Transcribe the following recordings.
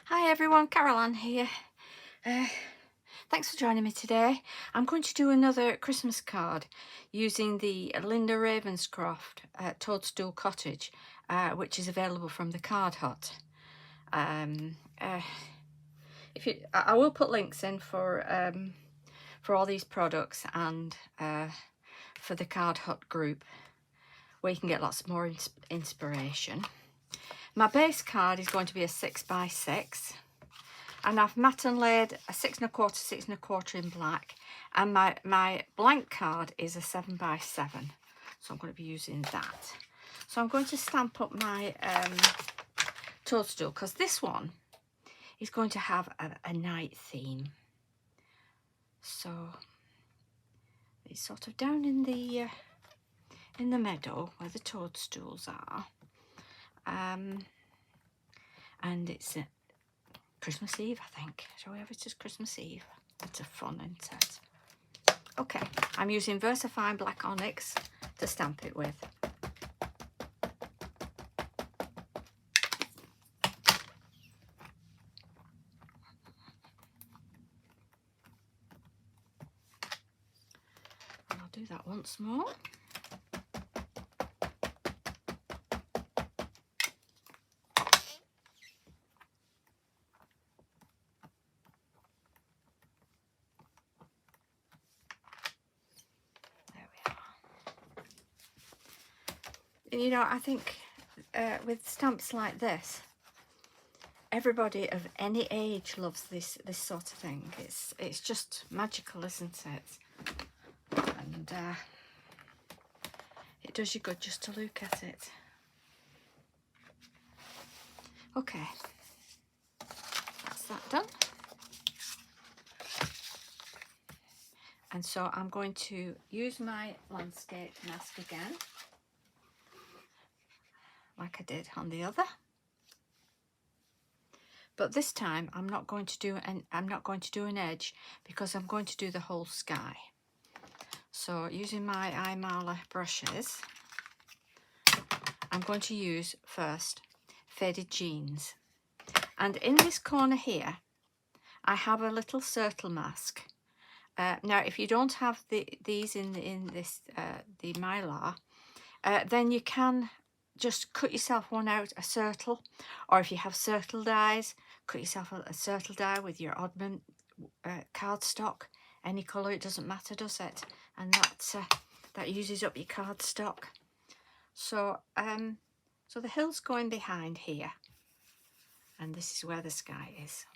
Hi everyone, Caroline here. Thanks for joining me today. I'm going to do another Christmas card using the Linda Ravenscroft Toadstool Cottage, which is available from the Card Hut. I will put links in for all these products and for the Card Hut group, where you can get lots more inspiration. My base card is going to be a 6x6, and I've matte and laid a 6 1/4, 6 1/4 in black, and my blank card is a 7x7, so I'm going to be using that. So I'm going to stamp up my toadstool, because this one is going to have a night theme. So it's sort of down in the meadow where the toadstools are. And it's Christmas Eve, I think. Shall we have it as Christmas Eve? It's a fun, isn't it? Okay, I'm using VersaFine Black Onyx to stamp it with. And I'll do that once more. You know, I think with stamps like this, everybody of any age loves this sort of thing. It's just magical, isn't it? And it does you good just to look at it. Okay, that's that done. And so I'm going to use my landscape mask again, like I did on the other. But this time I'm not going to do an edge, because I'm going to do the whole sky. So using my eye marler brushes, I'm going to use first Faded Jeans. And in this corner here, I have a little circle mask. Now, if you don't have these in this the mylar, then you can just cut yourself one out, a circle, or if you have circle dies, cut yourself a circle die with your oddment cardstock. Any colour, it doesn't matter, does it? And that uses up your cardstock. So so the hill's going behind here, and this is where the sky is.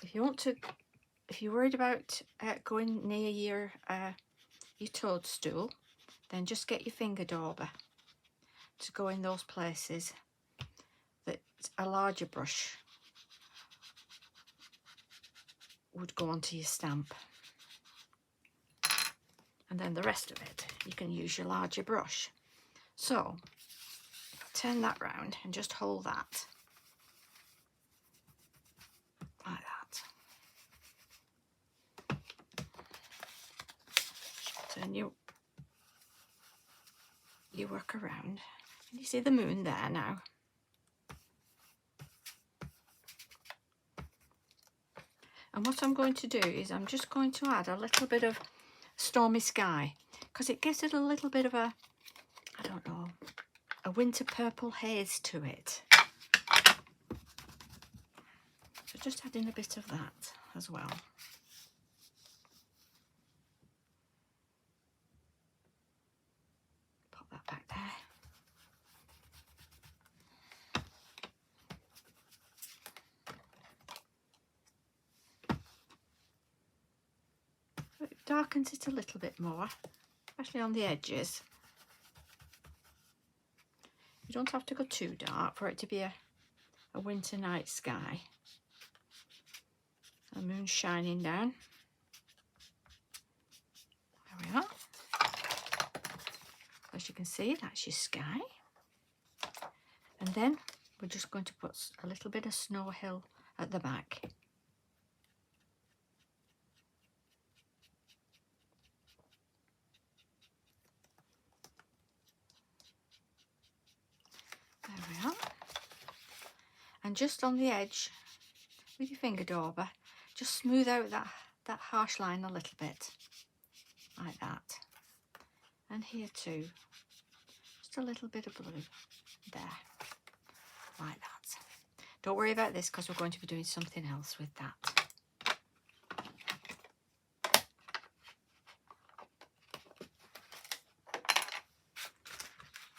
If you're worried about going near your toadstool, then just get your finger dauber to go in those places that a larger brush would go onto your stamp. And then the rest of it, you can use your larger brush. So, if I turn that round and just hold that, like that. Turn your work around. Can you see the moon there now? And what I'm going to do is I'm just going to add a little bit of stormy sky, because it gives it a little bit of a, I don't know, a winter purple haze to it. So just adding a bit of that as well. Pop that back there. It darkens it a little bit more, especially on the edges. You don't have to go too dark for it to be a winter night sky. The moon shining down. There we are. As you can see, that's your sky. And then we're just going to put a little bit of Snow Hill at the back. and just on the edge with your finger dauber, just smooth out that harsh line a little bit, like that. And here too, just a little bit of blue there, like that. Don't worry about this because we're going to be doing something else with that.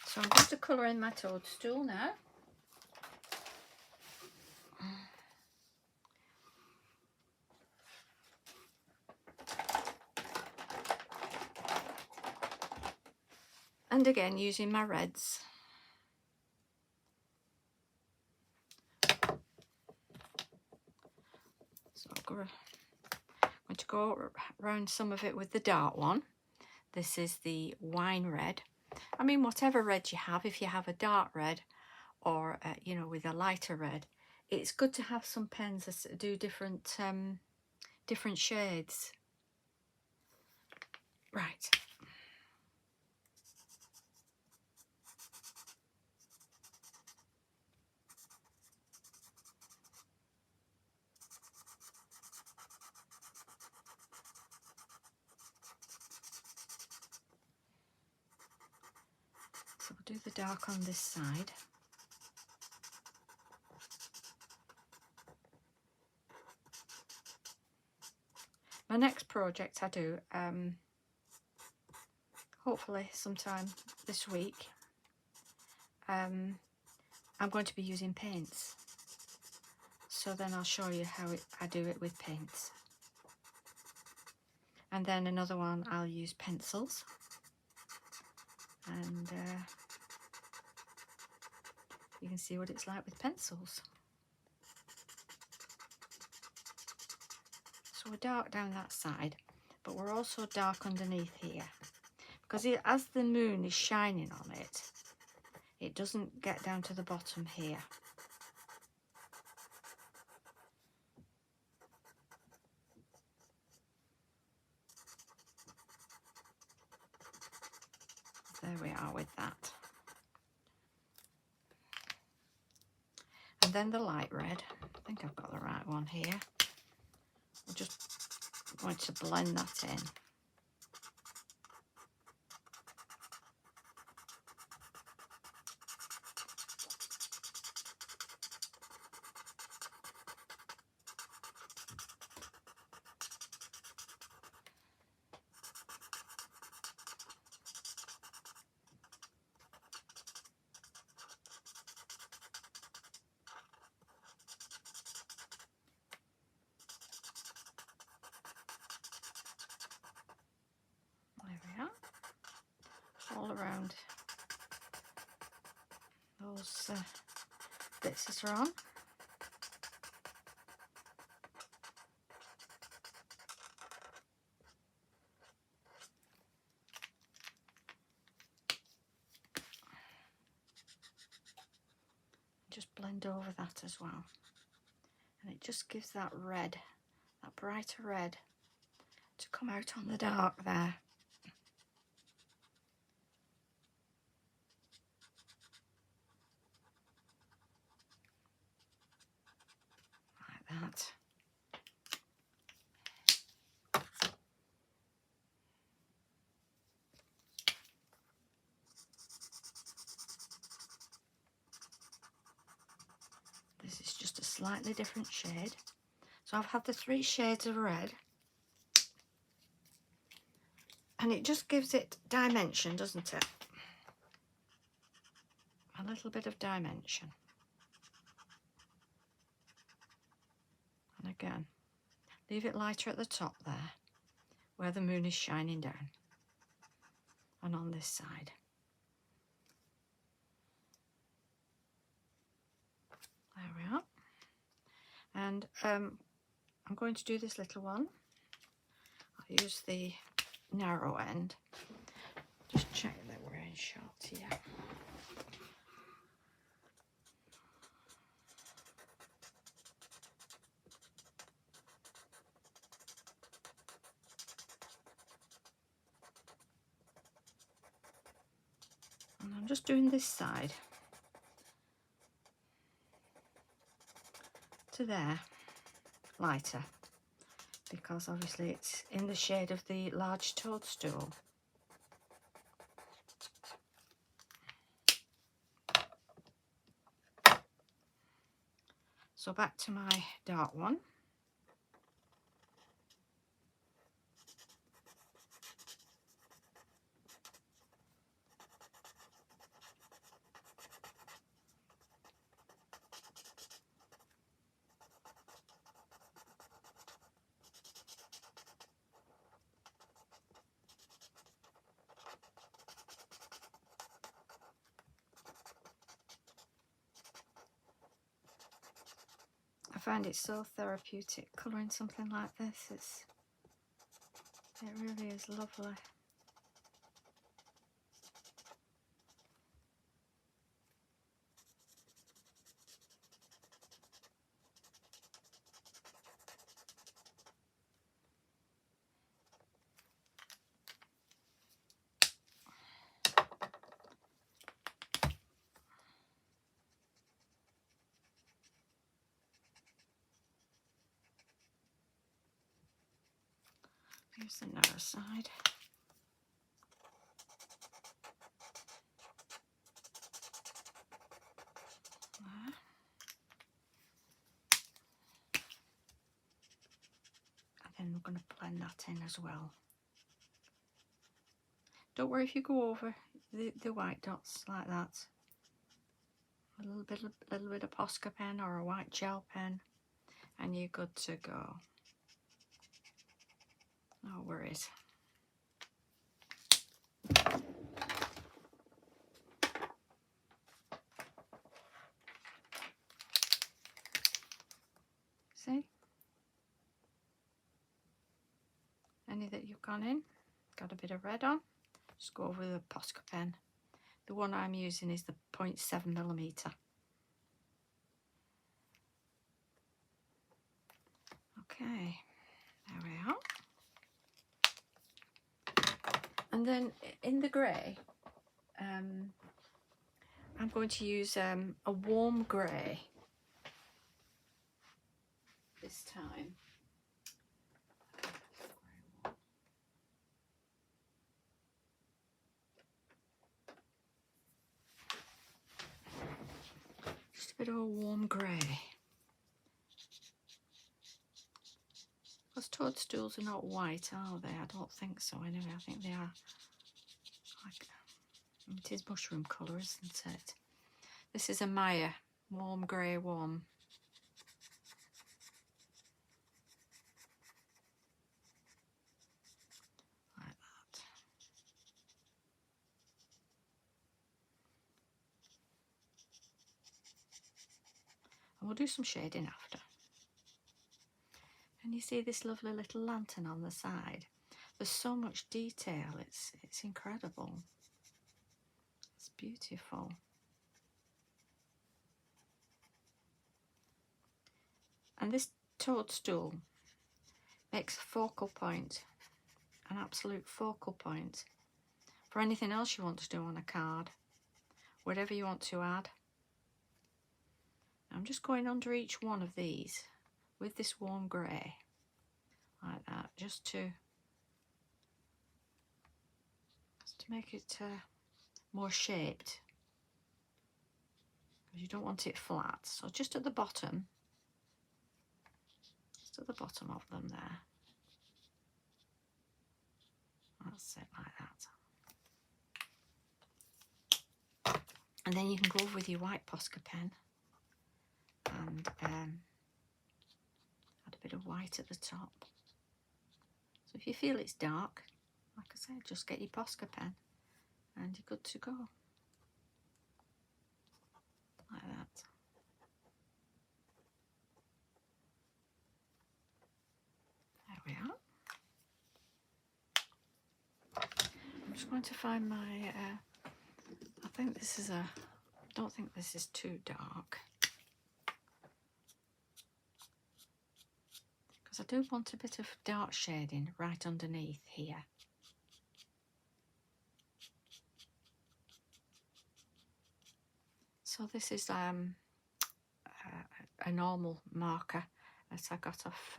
So I'm going to colour in my toadstool now. And again, using my reds. So I'm going to go around some of it with the dark one. This is the wine red. I mean, whatever red you have, if you have a dark red or, you know, with a lighter red, it's good to have some pens that do different shades. Right. So we'll do the dark on this side. My next project I do, hopefully sometime this week, I'm going to be using paints. So then I'll show you how I do it with paints. And then another one I'll use pencils. And you can see what it's like with pencils. So we're dark down that side, but we're also dark underneath here. Because as the moon is shining on it, it doesn't get down to the bottom here. There we are with that. And then the light red. I think I've got the right one here. I'm just going to blend that in. There we are, all around those bits that are on. Just blend over that as well. And it just gives that red, that brighter red, to come out on the dark there. Like that. This is just a slightly different shade. So I've had the 3 shades of red. And it just gives it dimension, doesn't it? A little bit of dimension. And again, leave it lighter at the top there, where the moon is shining down. And on this side. There we are. And I'm going to do this little one. I'll use the narrow end. Just check that we're in shot here. And I'm just doing this side. to there, lighter, because obviously it's in the shade of the large toadstool. So back to my dark one. I find it so therapeutic colouring something like this. It really is lovely. Here's the narrow side. There. And then we're going to blend that in as well. Don't worry if you go over the white dots like that. A little bit of Posca pen or a white gel pen, and you're good to go. No worries. See? Any that you've gone in, got a bit of red on, just go over the Posca pen. The one I'm using is the 0.7mm. Okay, there we are. And then in the grey, I'm going to use a warm grey this time. Just a bit of a warm grey. Because toadstools are not white, are they? I don't think so anyway. I think they are like, it is mushroom colour, isn't it? This is a Maya, warm grey one. Like that. And we'll do some shading after. And you see this lovely little lantern on the side. There's so much detail, it's incredible. It's beautiful. And this toadstool makes a focal point, an absolute focal point for anything else you want to do on a card, whatever you want to add. I'm just going under each one of these with this warm grey, like that, just to make it more shaped, because you don't want it flat. So just at the bottom, just at the bottom of them there. That's it, like that. And then you can go over with your white Posca pen and add a bit of white at the top. So if you feel it's dark, like I said, just get your Posca pen and you're good to go. Like that. There we are. I'm just going to find my, I think this is I don't think this is too dark. Because I do want a bit of dark shading right underneath here. So this is a a normal marker that I got off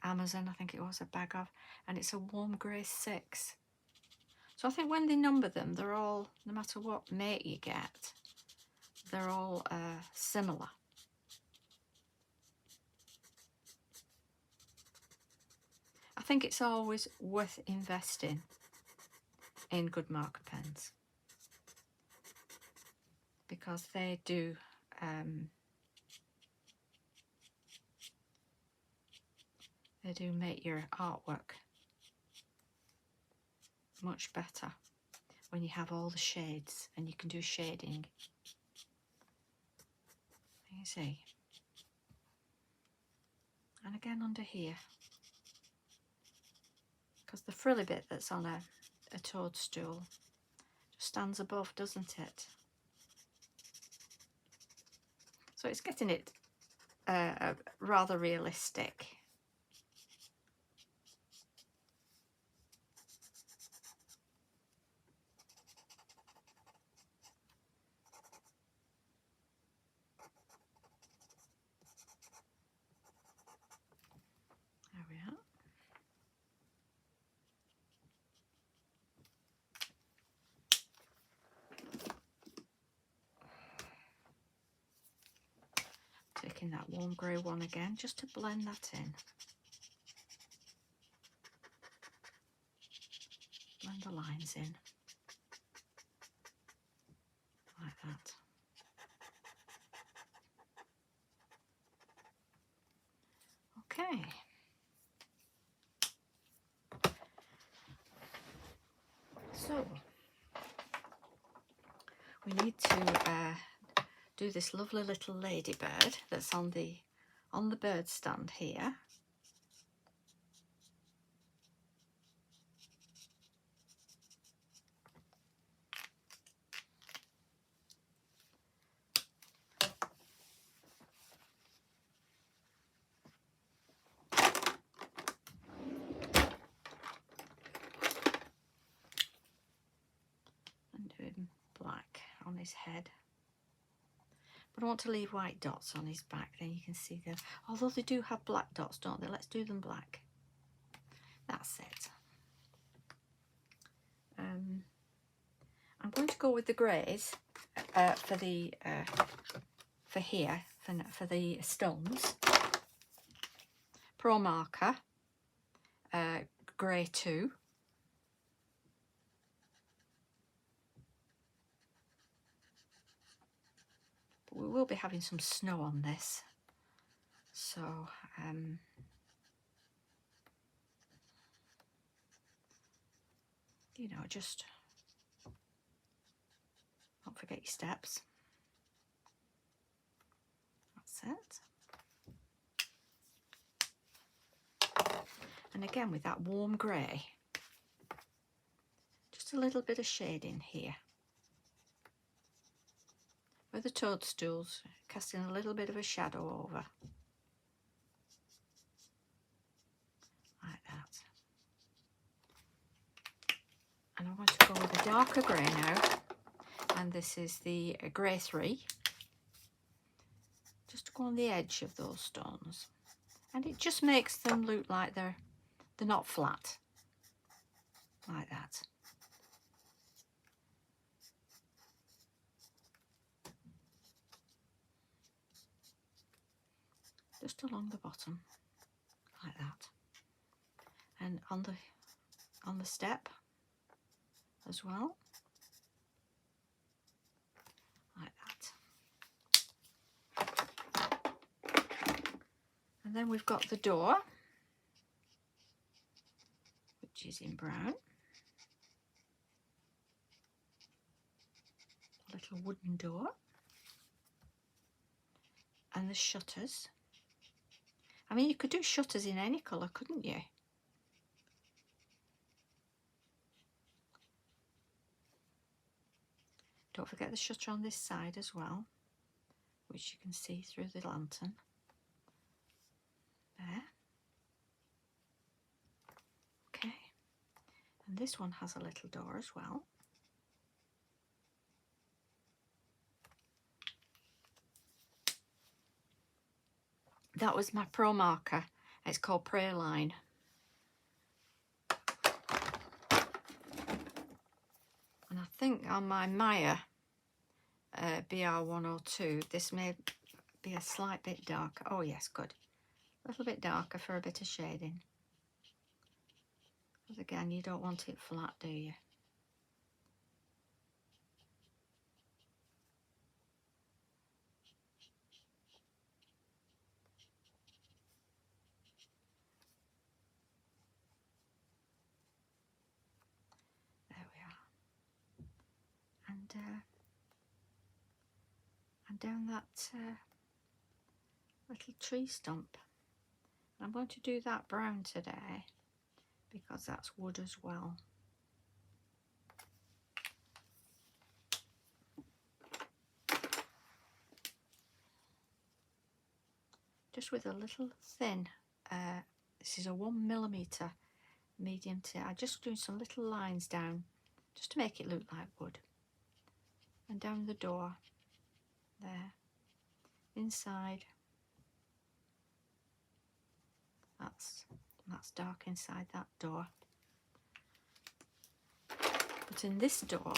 Amazon, I think it was, a bag of, and it's a warm grey 6. So I think when they number them, they're all, no matter what make you get, they're all similar. I think it's always worth investing in good marker pens because they do make your artwork much better when you have all the shades and you can do shading. You see, and again under here, because the frilly bit that's on a toadstool just stands above, doesn't it? So it's getting it rather realistic. There we are. Taking that warm grey one again, just to blend that in. Blend the lines in. Like that. Okay. So, we need to do this lovely little ladybird that's on the bird stand here. And doing black on his head. But I want to leave white dots on his back, then you can see them. Although they do have black dots, don't they? Let's do them black. That's it. I'm going to go with the greys for the for the stones. Pro marker, grey 2. But we will be having some snow on this, so you know, just don't forget your steps. That's it. And again with that warm grey, just a little bit of shading here. Where the toadstools, casting a little bit of a shadow over. Like that. And I want to go with a darker grey now. And this is the grey 3. Just to go on the edge of those stones. And it just makes them look like they're not flat. Like that. Just along the bottom, like that, and on the step as well, like that. And then we've got the door, which is in brown, a little wooden door, and the shutters. I mean, you could do shutters in any colour, couldn't you? Don't forget the shutter on this side as well, which you can see through the lantern. There. Okay. And this one has a little door as well. that was my Pro marker. It's called Praline. And I think on my Maya BR102, this may be a slight bit darker. Oh yes, good. A little bit darker for a bit of shading. Because again, you don't want it flat, do you? There we are. And down that little tree stump. I'm going to do that brown today because that's wood as well. Just with a little thin, this is a 1mm medium tip. I'm just doing some little lines down just to make it look like wood. And down the door, there, inside. That's dark inside that door. But in this door,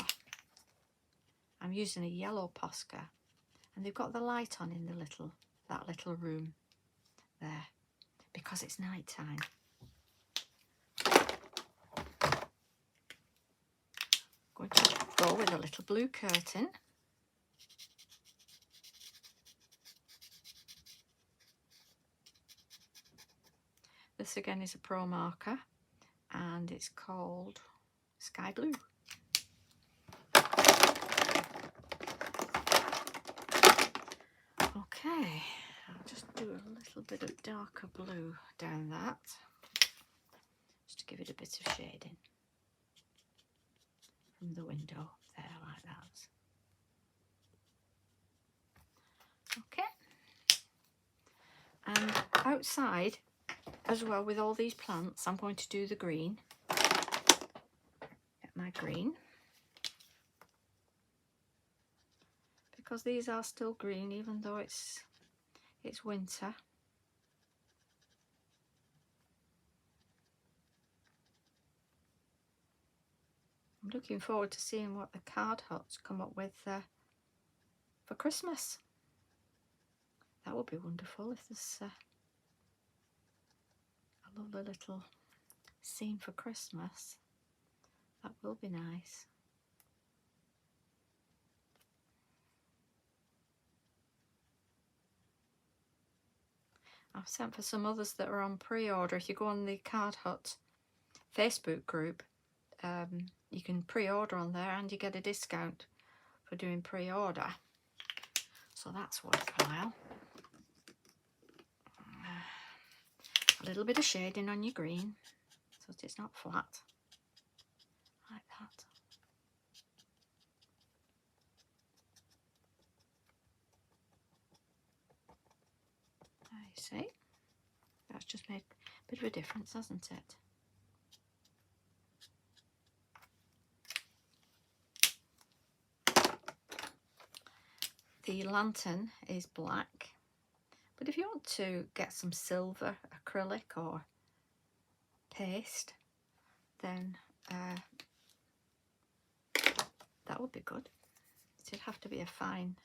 I'm using a yellow Posca, and they've got the light on in that little room there because it's night time. Going to go with a little blue curtain. This again is a Pro marker and it's called Sky Blue. Okay, I'll just do a little bit of darker blue down that, just to give it a bit of shading from the window there, like that. Okay, and outside as well with all these plants, I'm going to do the green. Get my green. Because these are still green even though it's winter. I'm looking forward to seeing what the card huts come up with for Christmas. That would be wonderful if there's a lovely little scene for Christmas. That will be nice. I've sent for some others that are on pre-order. If you go on the Card Hut Facebook group, you can pre-order on there and you get a discount for doing pre-order. So that's worthwhile. A little bit of shading on your green so that it's not flat. Like that. There you see. That's just made a bit of a difference, hasn't it? The lantern is black, but if you want to get some silver acrylic or paste, then that would be good. It'd have to be a fine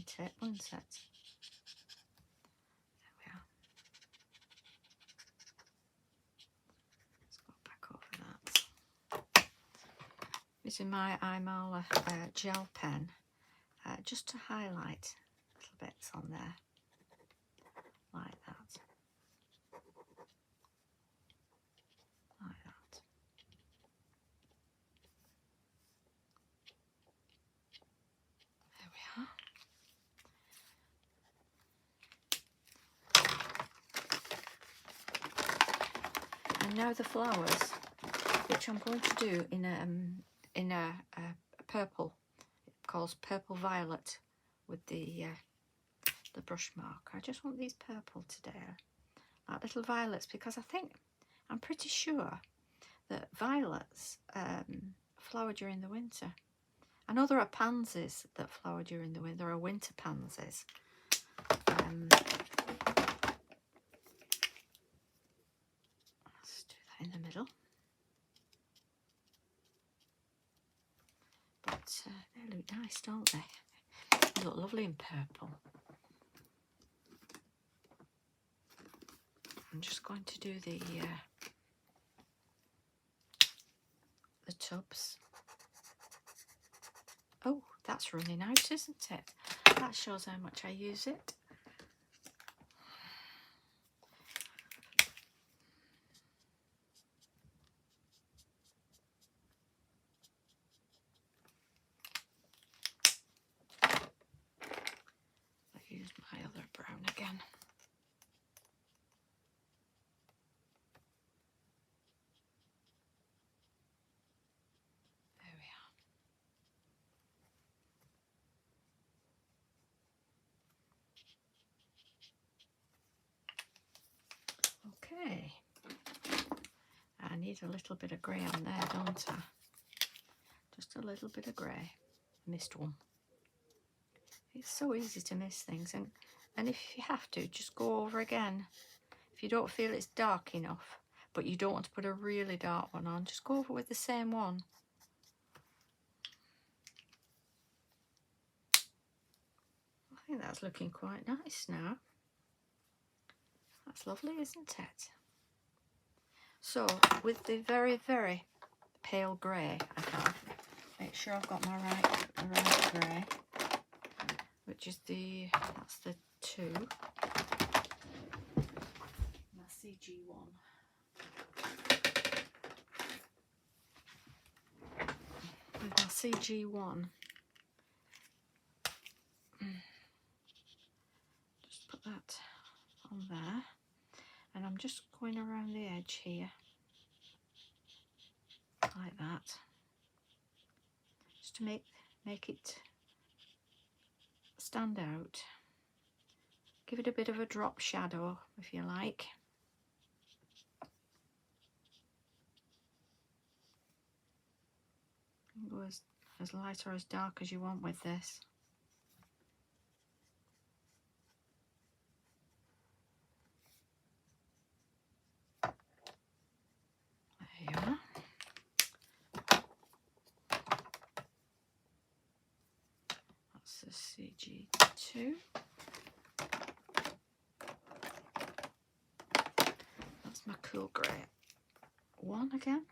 tip, wouldn't it? There we are. Let's go back over that. Using my Eyemala gel pen. Just to highlight little bits on there, like that, like that. There we are. And now the flowers, which I'm going to do in a purple. Calls Purple Violet with the brush marker. I just want these purple today, like little violets, because I'm pretty sure that violets flower during the winter. I know there are pansies that flower during the winter. There are winter pansies, in the middle. But they look nice, don't they? They look lovely in purple. I'm just going to do the tubs. Oh, that's running out, isn't it? That shows how much I use it. I'll use my other brown again. There we are. Okay. I need a little bit of grey on there, don't I? Just a little bit of grey. Missed one. It's so easy to miss things, and if you have to, just go over again. If you don't feel it's dark enough, but you don't want to put a really dark one on, just go over with the same one. I think that's looking quite nice now. That's lovely, isn't it? So with the very, very pale grey, I can make sure I've got my right grey, which is that's the 2. My CG1. With my CG1, just put that on there, and I'm just going around the edge here, like that, just to make it stand out. Give it a bit of a drop shadow, if you like. You can go as light or as dark as you want with this. There you are. That's the CG2. That's my cool grey 1 again.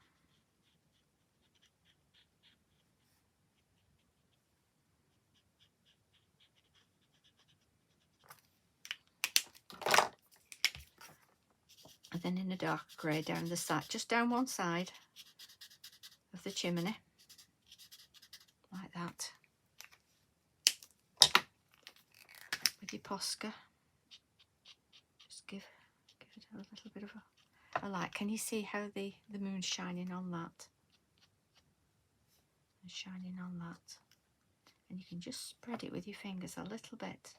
And then in a dark grey down the side, just down one side of the chimney, like that, with your Posca. Just give it a little bit of a light. Can you see how the moon's shining on that? And shining on that. And you can just spread it with your fingers a little bit.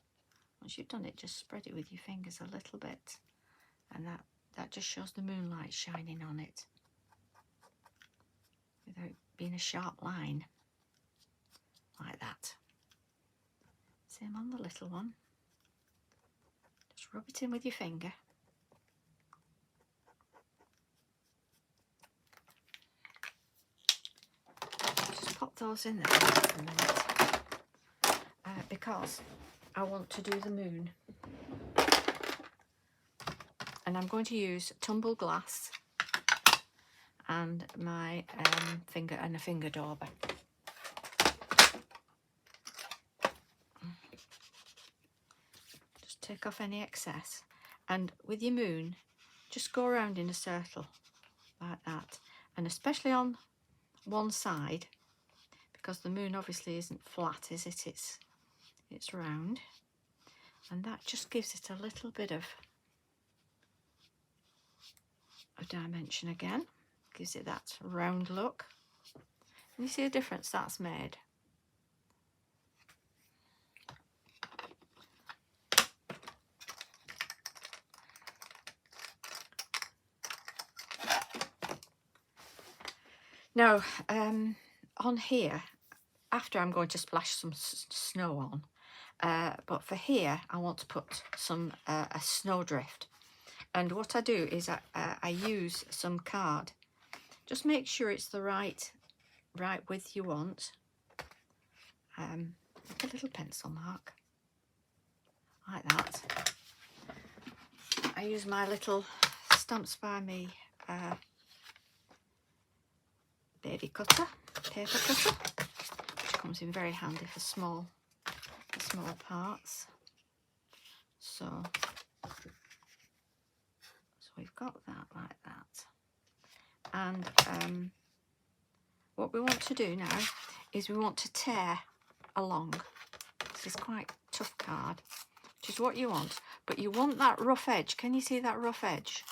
Once you've done it, just spread it with your fingers a little bit, and that just shows the moonlight shining on it without being a sharp line, like that. Same on the little one. Just rub it in with your finger. Just pop those in there for a minute, because I want to do the moon. And I'm going to use tumble glass and my finger and a finger dauber. Just take off any excess, and with your moon, just go around in a circle like that, and especially on one side, because the moon obviously isn't flat, is it? It's round, and that just gives it a little bit of dimension again, gives it that round look. And you see the difference that's made. Now on here, after I'm going to splash some snow on, but for here I want to put some a snowdrift. And what I do is I use some card. Just make sure it's the right width you want. Like a little pencil mark, like that. I use my little Stamps by Me baby cutter, paper cutter, which comes in very handy for small parts. So we've got that like that. And what we want to do now is we want to tear along. This is quite tough card, which is what you want, but you want that rough edge. Can you see that rough edge?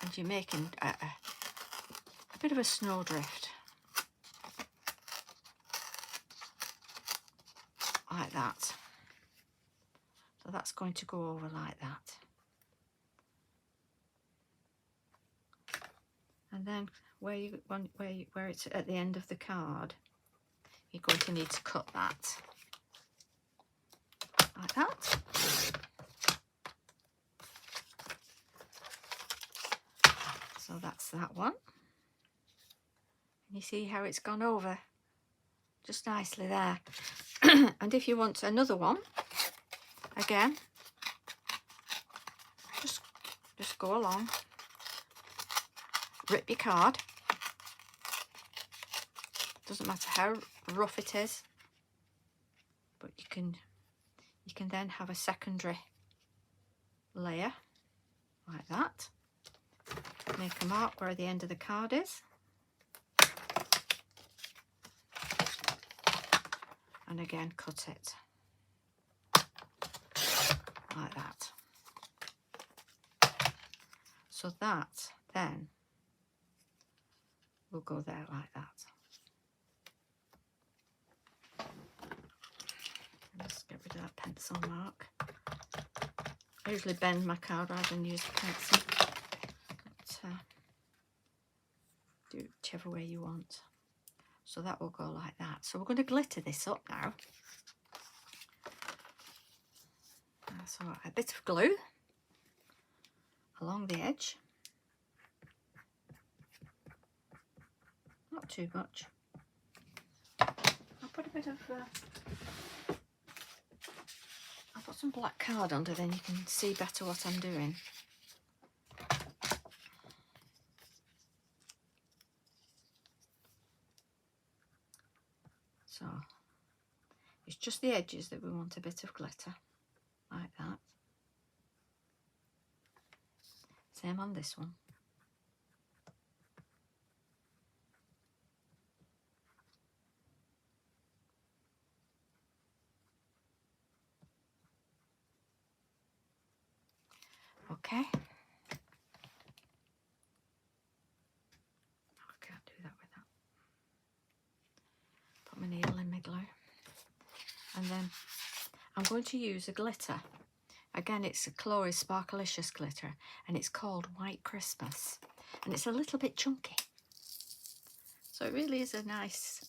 And you're making a bit of a snowdrift like that. So that's going to go over like that. And then where it's at the end of the card, you're going to need to cut that like that. So that's that one. And you see how it's gone over just nicely there. And if you want another one, again, just go along, rip your card. Doesn't matter how rough it is, but you can then have a secondary layer like that. Make a mark where the end of the card is, and again cut it like that. So that then will go there like that. Just get rid of that pencil mark. I usually bend my card rather than use a pencil. But, do whichever way you want. So that will go like that. So we're going to glitter this up now. So a bit of glue along the edge. Not too much. I'll put a bit of I'll put some black card under, then you can see better what I'm doing. So it's just the edges that we want a bit of glitter, like that. Same on this one. Okay. I can't do that with that. Put my needle in my glue. And then I'm going to use a glitter. Again, it's a Chloe's Sparkalicious glitter, and it's called White Christmas. And it's a little bit chunky. So it really is a nice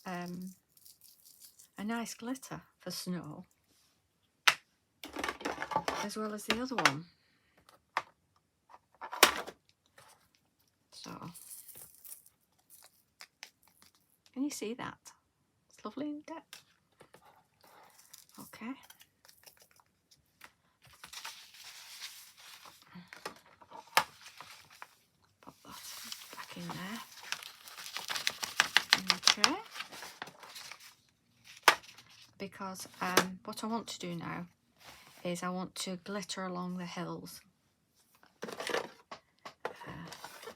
glitter for snow, as well as the other one. So, can you see that? It's lovely, isn't it? Okay. Pop that back in there. Okay. Because what I want to do now is I want to glitter along the hills.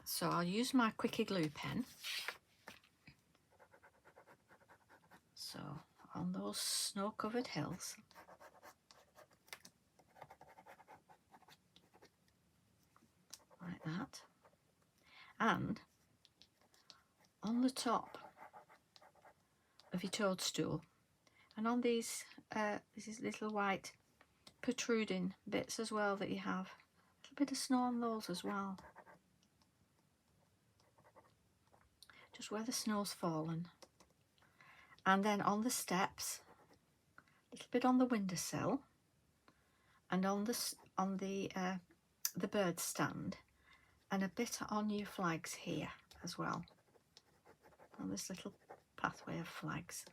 So I'll use my Quickie glue pen. So on those snow-covered hills, like that, and on the top of your toadstool, and on these little white protruding bits as well that you have, a little bit of snow on those as well. Just where the snow's fallen. And then on the steps, a little bit on the windowsill, and on on the bird stand, and a bit on your flags here as well, on this little pathway of flags,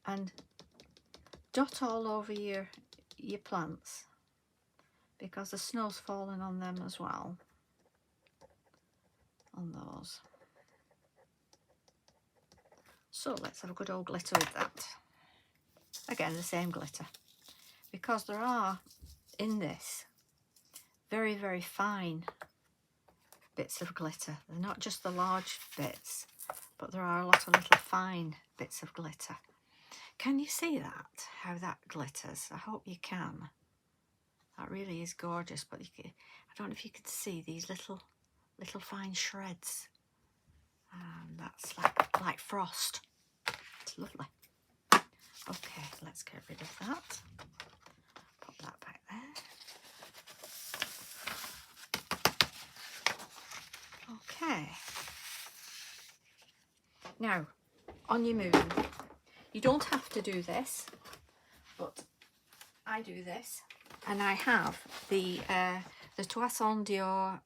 and dot all over your plants, because the snow's falling on them as well, on those. So let's have a good old glitter with that. Again, the same glitter, because there are in this very, very fine bits of glitter. They're not just the large bits, but there are a lot of little fine bits of glitter. Can you see that, how that glitters? I hope you can. That really is gorgeous, but I don't know if you can see these little fine shreds. That's like frost. It's lovely. Okay, let's get rid of that. Pop that back there. Okay. Now, on your moon, you don't have to do this, but I do this, and I have the Toadstool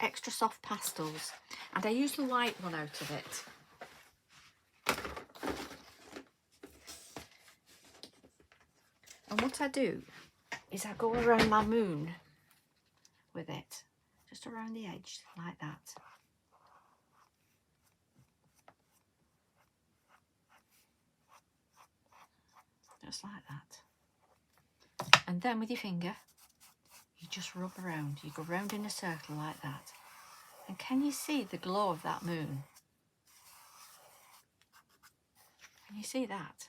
extra soft pastels, and I use the white one out of it. And what I do is I go around my moon with it, just around the edge like that. Just like that. And then with your finger, you just rub around. You go round in a circle like that. And can you see the glow of that moon? Can you see that?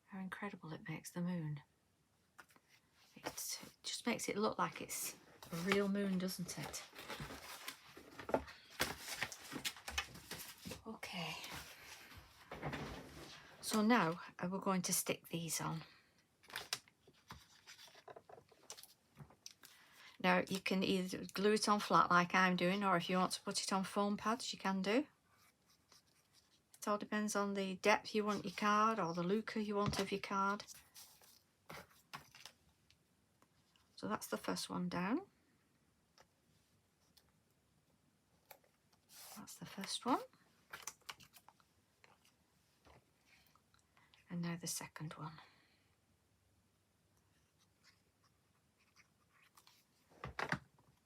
How incredible it makes the moon. It just makes it look like it's a real moon, doesn't it? Okay. So now we're going to stick these on. Now you can either glue it on flat like I'm doing, or if you want to put it on foam pads, you can do. It all depends on the depth you want your card, or the lucre you want of your card. So that's the first one down. That's the first one. And now the second one.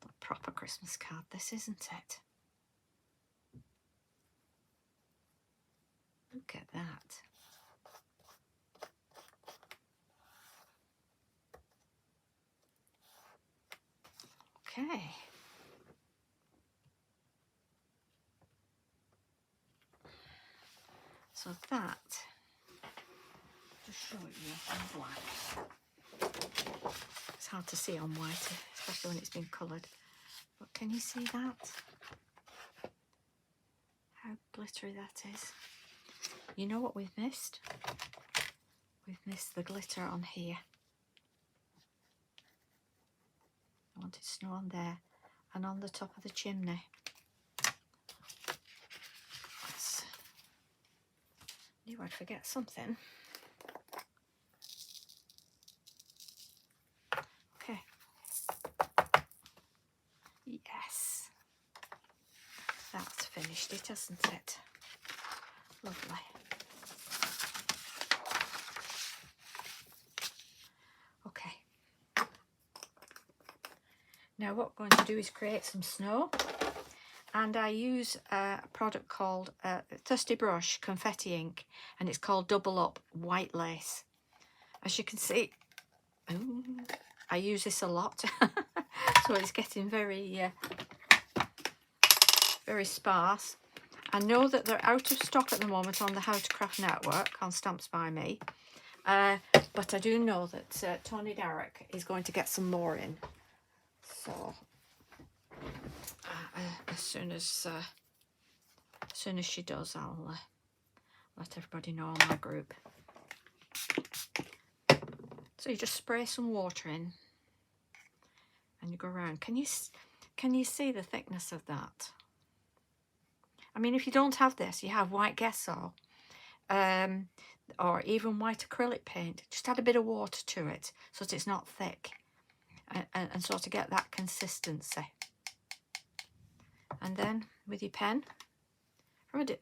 A proper Christmas card, this, isn't it? Look at that. Okay. So that, just show it you on black. It's hard to see on white, especially when it's been coloured. But can you see that? How glittery that is. You know what we've missed? We've missed the glitter on here. I wanted snow on there and on the top of the chimney. Knew I'd forget something. Okay. Yes. That's finished it, hasn't it? Lovely. Okay. Now what we're going to do is create some snow. And I use a product called Thirsty Brush Confetti Ink, and it's called Double Up White Lace. As you can see, I use this a lot, so it's getting very, very sparse. I know that they're out of stock at the moment on the How to Craft Network on Stamps by Me, but I do know that Tony Darroch is going to get some more in. So as soon as she does, I'll let everybody know on my group. So you just spray some water in and you go around. Can you see the thickness of that? I mean, if you don't have this, you have white gesso. or even white acrylic paint. Just add a bit of water to it so that it's not thick, and sort of get that consistency. And then with your pen,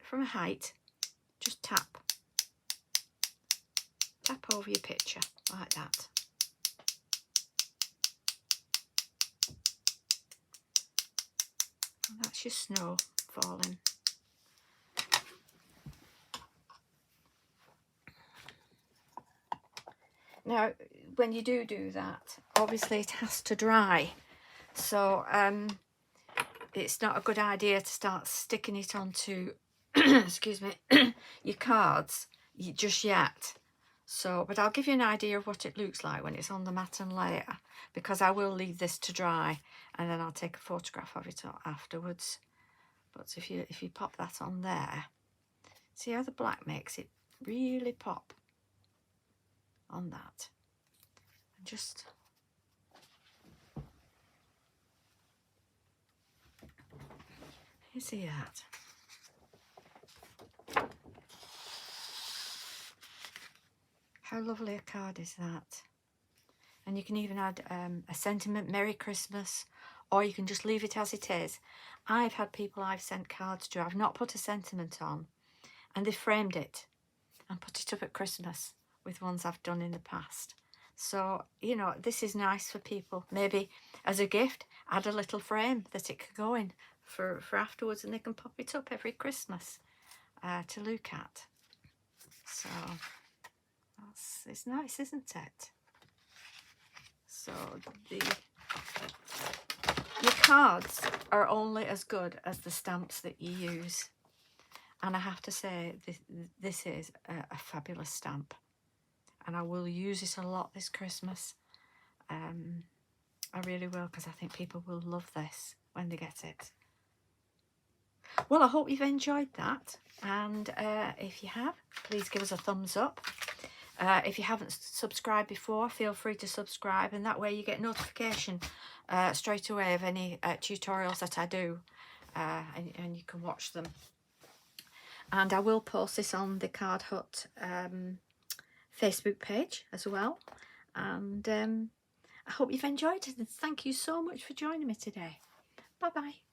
from a height, just tap over your picture like that. And that's your snow falling. Now, when you do that, obviously it has to dry. So it's not a good idea to start sticking it onto, excuse me, your cards just yet. So, but I'll give you an idea of what it looks like when it's on the mat and layer, because I will leave this to dry and then I'll take a photograph of it afterwards. But if you pop that on there, see how the black makes it really pop on that. And just you see that. How lovely a card is that? And you can even add a sentiment, Merry Christmas, or you can just leave it as it is. I've had people I've sent cards to, I've not put a sentiment on, and they framed it and put it up at Christmas with ones I've done in the past. So, you know, this is nice for people. Maybe as a gift, add a little frame that it could go in for afterwards, and they can pop it up every Christmas to look at. So it's nice, isn't it? So your cards are only as good as the stamps that you use. And I have to say, this is a fabulous stamp. And I will use it a lot this Christmas. I really will, because I think people will love this when they get it. Well, I hope you've enjoyed that. And if you have, please give us a thumbs up. If you haven't subscribed before, feel free to subscribe, and that way you get notification straight away of any tutorials that I do, and you can watch them. And I will post this on the Card Hut Facebook page as well. And I hope you've enjoyed it, and thank you so much for joining me today. Bye bye.